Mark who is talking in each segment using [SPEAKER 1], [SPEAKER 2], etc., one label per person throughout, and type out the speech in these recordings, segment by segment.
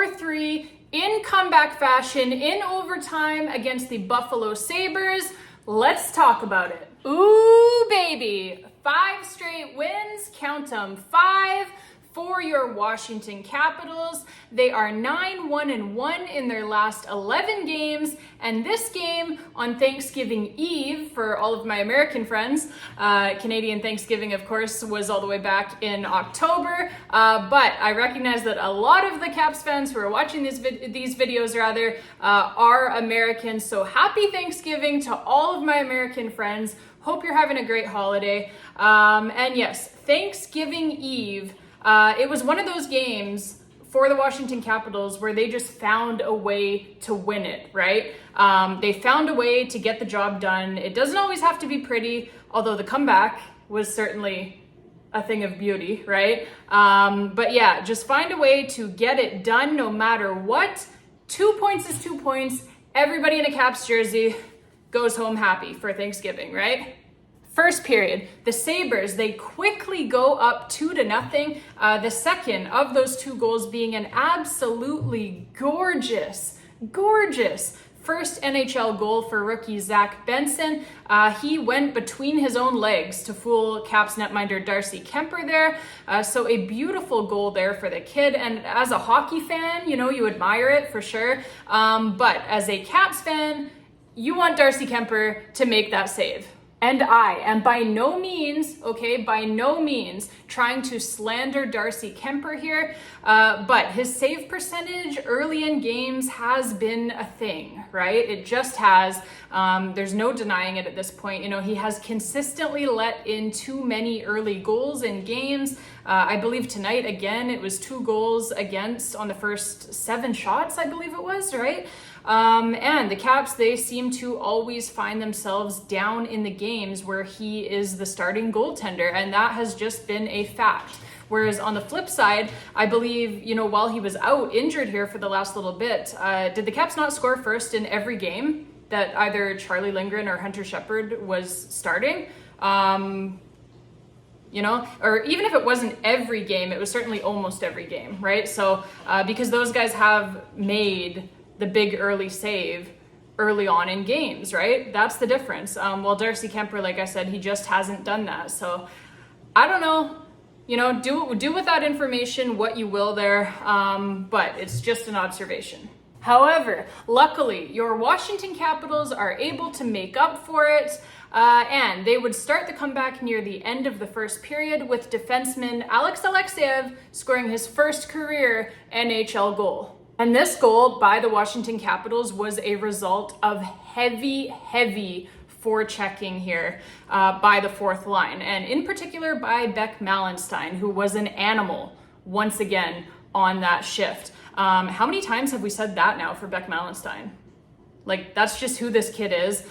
[SPEAKER 1] 4-3 in comeback fashion in overtime against the Buffalo Sabres. Let's talk about it. Ooh, baby. 5 straight wins, count them, 5 for your Washington Capitals. They are 9-1-1 in their last 11 games, and this game on Thanksgiving Eve, for all of my American friends, Canadian Thanksgiving, of course, was all the way back in October, but I recognize that a lot of the Caps fans who are watching these videos are Americans, so happy Thanksgiving to all of my American friends. Hope you're having a great holiday. And yes, Thanksgiving Eve, it was one of those games for the Washington Capitals where they just found a way to win it, right? They found a way to get the job done. It doesn't always have to be pretty, although the comeback was certainly a thing of beauty, right? But yeah, just find a way to get it done no matter what. 2 points is 2 points. Everybody in a Caps jersey goes home happy for Thanksgiving, right? First period, the Sabres, they quickly go up 2-0. The second of those 2 goals being an absolutely gorgeous first NHL goal for rookie Zach Benson. He went between his own legs to fool Caps netminder Darcy Kuemper there. So a beautiful goal there for the kid. And as a hockey fan, you know, you admire it for sure. But as a Caps fan, you want Darcy Kuemper to make that save. And I am by no means trying to slander Darcy Kuemper here, but his save percentage early in games has been a thing, right? It just has. There's no denying it at this point. You know, he has consistently let in too many early goals in games. I believe tonight, again, it was 2 goals against on the first 7 shots, I believe it was, right? And the Caps, they seem to always find themselves down in the games where he is the starting goaltender, and that has just been a fact. Whereas on the flip side, I believe, you know, while he was out injured here for the last little bit, did the Caps not score first in every game that either Charlie Lindgren or Hunter Shepard was starting? You know, or even if it wasn't every game, it was certainly almost every game, right? So because those guys have made the big early save early on in games, right? That's the difference. While Darcy Kuemper, like I said, he just hasn't done that. So I don't know, you know, do with that information what you will there, but it's just an observation. However, luckily, your Washington Capitals are able to make up for it, and they would start the comeback near the end of the first period with defenseman Alexeyev scoring his first career NHL goal. And this goal by the Washington Capitals was a result of heavy forechecking here by the fourth line, and in particular by Beck Malenstein, who was an animal once again on that shift. How many times have we said that now for Beck Malenstein? Like, that's just who this kid is.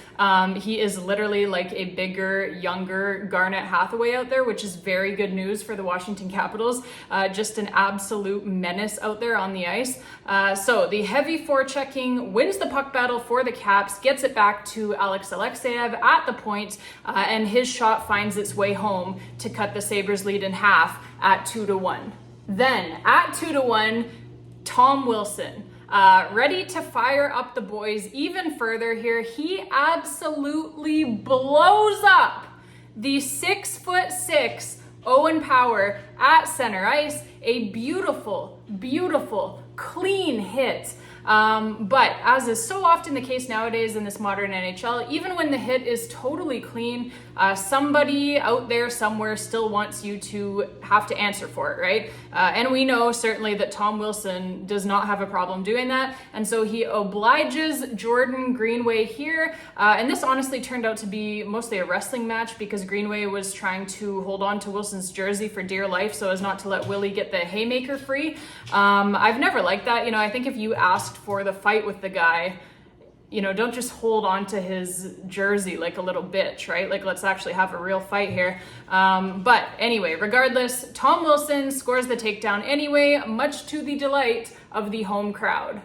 [SPEAKER 1] He is literally like a bigger, younger Garnet Hathaway out there, which is very good news for the Washington Capitals. Just an absolute menace out there on the ice. So the heavy forechecking wins the puck battle for the Caps, gets it back to Alexeyev at the point, and his shot finds its way home to cut the Sabres lead in half at 2-1. Then at 2-1, Tom Wilson, ready to fire up the boys even further here. He absolutely blows up the 6'6" Owen Power at center ice. A beautiful, clean hit. But as is so often the case nowadays in this modern NHL, even when the hit is totally clean, somebody out there somewhere still wants you to have to answer for it, right? And we know certainly that Tom Wilson does not have a problem doing that. And so he obliges Jordan Greenway here. And this honestly turned out to be mostly a wrestling match because Greenway was trying to hold on to Wilson's jersey for dear life so as not to let Willie get the haymaker free. I've never liked that. You know, I think if you asked for the fight with the guy, you know, don't just hold on to his jersey like a little bitch, right? Like, let's actually have a real fight here. But anyway, regardless, Tom Wilson scores the takedown anyway, much to the delight of the home crowd.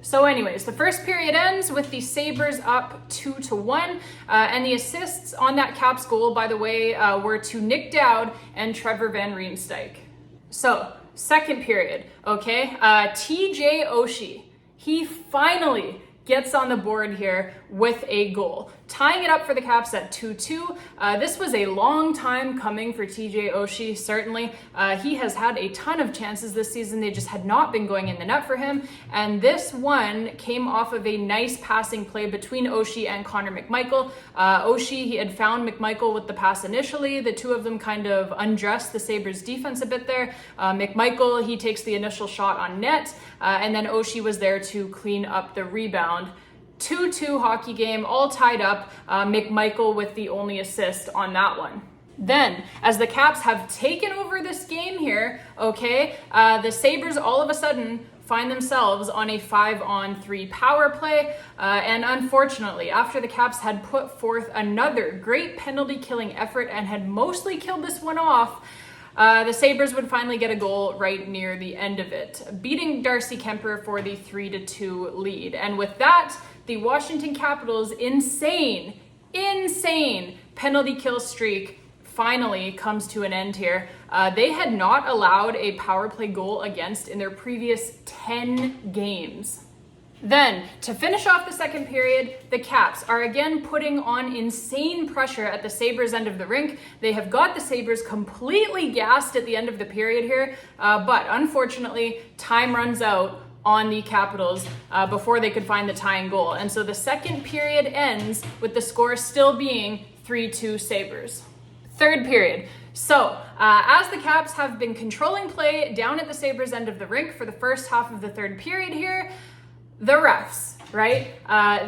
[SPEAKER 1] So anyways, the first period ends with the Sabres up 2-1, and the assists on that Caps goal, by the way, were to Nick Dowd and Trevor Van Riemsdyk. So second period, okay? TJ Oshie, he finally gets on the board here with a goal, tying it up for the Caps at 2-2. This was a long time coming for TJ Oshie, certainly. He has had a ton of chances this season. They just had not been going in the net for him. And this one came off of a nice passing play between Oshie and Connor McMichael. Oshie, he had found McMichael with the pass initially. The two of them kind of undressed the Sabres defense a bit there. McMichael, he takes the initial shot on net, and then Oshie was there to clean up the rebound. 2-2 hockey game, all tied up. McMichael with the only assist on that one. Then, as the Caps have taken over this game here, okay, the Sabres all of a sudden find themselves on a 5-on-3 power play. And unfortunately, after the Caps had put forth another great penalty killing effort and had mostly killed this one off, the Sabres would finally get a goal right near the end of it, beating Darcy Kuemper for the 3-2 lead. And with that, the Washington Capitals' insane penalty kill streak finally comes to an end here. They had not allowed a power play goal against in their previous 10 games. Then, to finish off the second period, the Caps are again putting on insane pressure at the Sabres end of the rink. They have got the Sabres completely gassed at the end of the period here, but unfortunately, time runs out on the Capitals before they could find the tying goal. And so the second period ends with the score still being 3-2 Sabres. Third period. So, as the Caps have been controlling play down at the Sabres end of the rink for the first half of the third period here, the refs, right?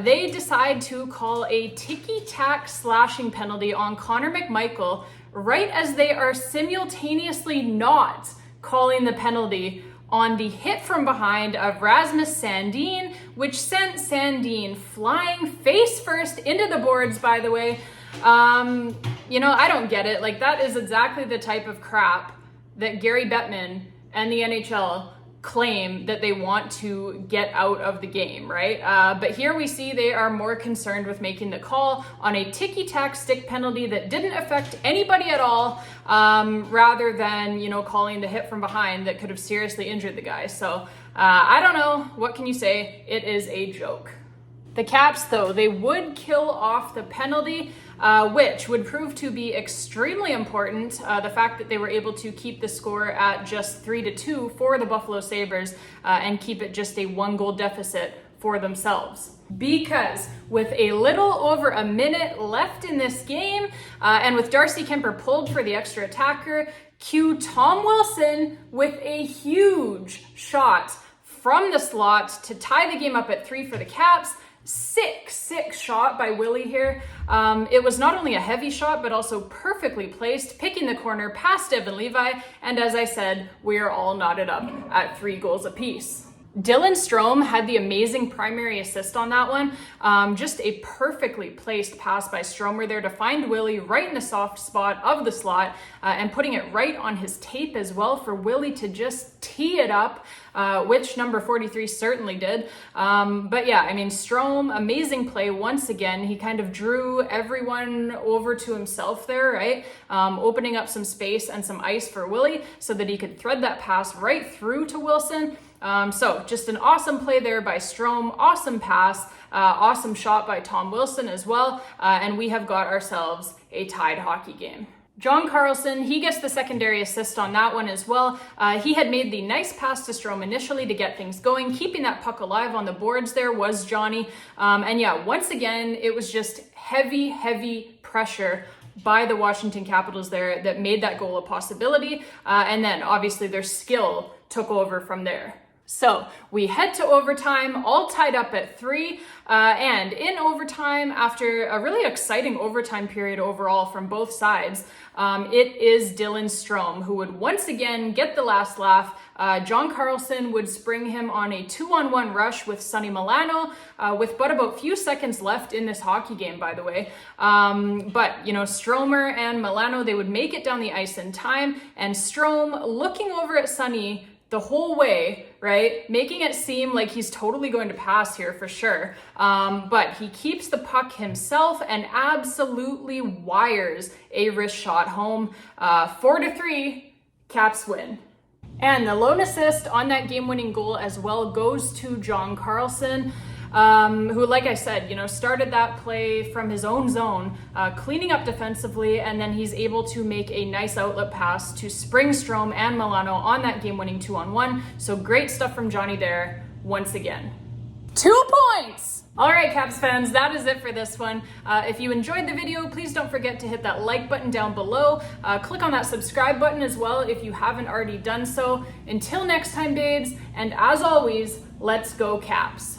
[SPEAKER 1] They decide to call a ticky-tack slashing penalty on Connor McMichael right as they are simultaneously not calling the penalty on the hit from behind of Rasmus Sandin, which sent Sandin flying face first into the boards, by the way. I don't get it. Like, that is exactly the type of crap that Gary Bettman and the NHL claim that they want to get out of the game, right? But here we see they are more concerned with making the call on a ticky-tack stick penalty that didn't affect anybody at all, rather than, calling the hit from behind that could have seriously injured the guy. So I don't know. What can you say? It is a joke. The Caps, though, they would kill off the penalty, which would prove to be extremely important. The fact that they were able to keep the score at just 3-2 for the Buffalo Sabres and keep it just a 1-goal deficit for themselves. Because with a little over a minute left in this game, and with Darcy Kuemper pulled for the extra attacker, cue Tom Wilson with a huge shot from the slot to tie the game up at 3 for the Caps. Sick shot by Willie here. It was not only a heavy shot, but also perfectly placed, picking the corner past Evan Levi. And as I said, we are all knotted up at 3 goals apiece. Dylan Strome had the amazing primary assist on that one. Just a perfectly placed pass by Stromer there to find Willie right in the soft spot of the slot, and putting it right on his tape as well for Willie to just tee it up, which number 43 certainly did. But yeah, Strome, amazing play once again. He kind of drew everyone over to himself there, right? Opening up some space and some ice for Willie so that he could thread that pass right through to Wilson. So just an awesome play there by Strome, awesome pass, awesome shot by Tom Wilson as well, and we have got ourselves a tied hockey game. John Carlson, he gets the secondary assist on that one as well. He had made the nice pass to Strome initially to get things going. Keeping that puck alive on the boards there was Johnny. And yeah, once again, it was just heavy pressure by the Washington Capitals there that made that goal a possibility. And then obviously their skill took over from there. So we head to overtime, all tied up at 3, and in overtime, after a really exciting overtime period overall from both sides, it is Dylan Strome who would once again get the last laugh. John Carlson would spring him on a 2-on-1 rush with Sonny Milano, with but about few seconds left in this hockey game, by the way. But, Stromer and Milano, they would make it down the ice in time, and Strome, looking over at Sonny the whole way, right? Making it seem like he's totally going to pass here for sure. But he keeps the puck himself and absolutely wires a wrist shot home. 4-3, Caps win. And the lone assist on that game-winning goal as well goes to John Carlson, who, like I said, started that play from his own zone, cleaning up defensively, and then he's able to make a nice outlet pass to Spring, Strome, and Milano on that game-winning 2-on-1. So great stuff from Johnny there once again. 2 points! All right, Caps fans, that is it for this one. If you enjoyed the video, please don't forget to hit that like button down below. Click on that subscribe button as well if you haven't already done so. Until next time, babes, and as always, let's go Caps.